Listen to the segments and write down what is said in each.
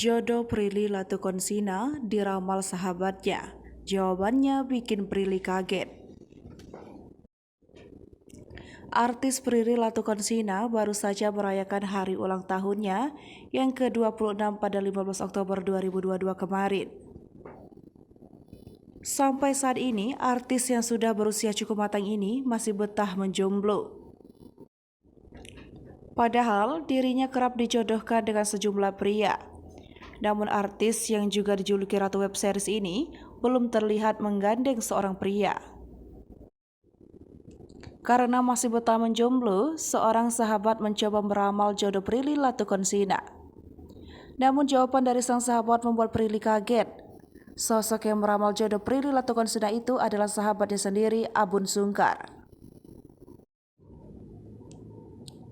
Jodoh Prilly Latukonsina diramal sahabatnya. Jawabannya bikin Prilly kaget. Artis Prilly Latukonsina baru saja merayakan hari ulang tahunnya yang ke-26 pada 15 Oktober 2022 kemarin. Sampai saat ini, artis yang sudah berusia cukup matang ini masih betah menjomblo. Padahal dirinya kerap dijodohkan dengan sejumlah pria. Namun artis yang juga dijuluki Ratu Web Series ini belum terlihat menggandeng seorang pria. Karena masih betah menjomblo, seorang sahabat mencoba meramal jodoh Prilly Latukonsina. Namun jawaban dari sang sahabat membuat Prilly kaget. Sosok yang meramal jodoh Prilly Latukonsina itu adalah sahabatnya sendiri, Abun Sungkar.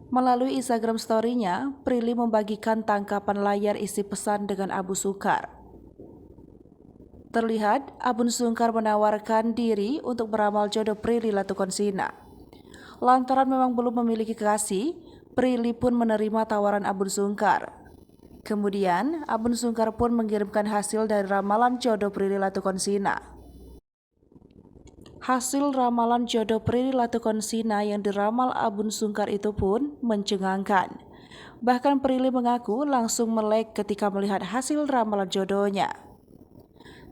Melalui Instagram story-nya, Prilly membagikan tangkapan layar isi pesan dengan Abu Sungkar. Terlihat, Abun Sungkar menawarkan diri untuk meramal jodoh Prilly Latukonsina. Lantaran memang belum memiliki kekasih, Prilly pun menerima tawaran Abun Sungkar. Kemudian, Abun Sungkar pun mengirimkan hasil dari ramalan jodoh Prilly Latukonsina. Hasil ramalan jodoh Prilly Latukonsina yang diramal Abun Sungkar itu pun mencengangkan. Bahkan Prilly mengaku langsung melek ketika melihat hasil ramalan jodohnya.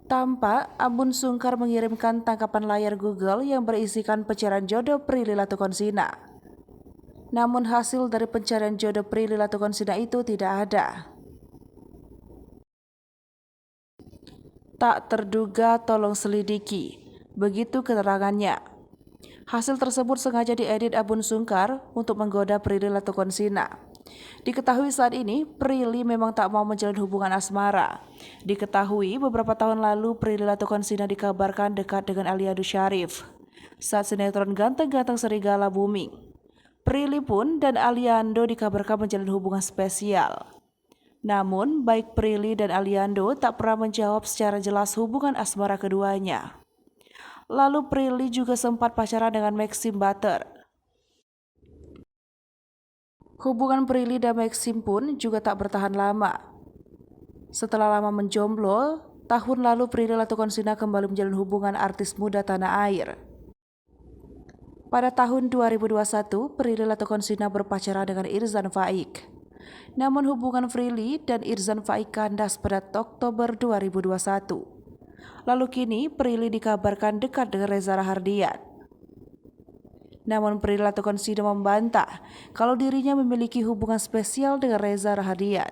Tampak Abun Sungkar mengirimkan tangkapan layar Google yang berisikan pencarian jodoh Prilly Latukonsina. Namun hasil dari pencarian jodoh Prilly Latukonsina itu tidak ada. Tak terduga, tolong selidiki. Begitu keterangannya. Hasil tersebut sengaja diedit Abun Sungkar untuk menggoda Prilly Latukonsina. Diketahui saat ini, Prilly memang tak mau menjalin hubungan asmara. Diketahui beberapa tahun lalu Prilly Latukonsina dikabarkan dekat dengan Aliando Syarif saat sinetron Ganteng-Ganteng Serigala booming. Prilly pun dan Aliando dikabarkan menjalin hubungan spesial. Namun, baik Prilly dan Aliando tak pernah menjawab secara jelas hubungan asmara keduanya. Lalu Prilly juga sempat pacaran dengan Maxim Butter. Hubungan Prilly dan Maxim pun juga tak bertahan lama. Setelah lama menjomblo, tahun lalu Prilly Latukonsina kembali menjalin hubungan artis muda tanah air. Pada tahun 2021, Prilly Latukonsina berpacaran dengan Irzan Faik. Namun hubungan Prilly dan Irzan Faik kandas pada Oktober 2021. Lalu kini Prilly dikabarkan dekat dengan Reza Rahardian. Namun Prilly Latukonsina membantah kalau dirinya memiliki hubungan spesial dengan Reza Rahardian.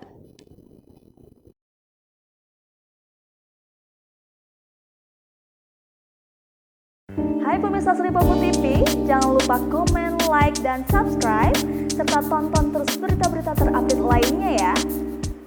Hai pemirsa Sri Popo TV, jangan lupa komen, like, dan subscribe, serta tonton terus berita-berita terupdate lainnya ya.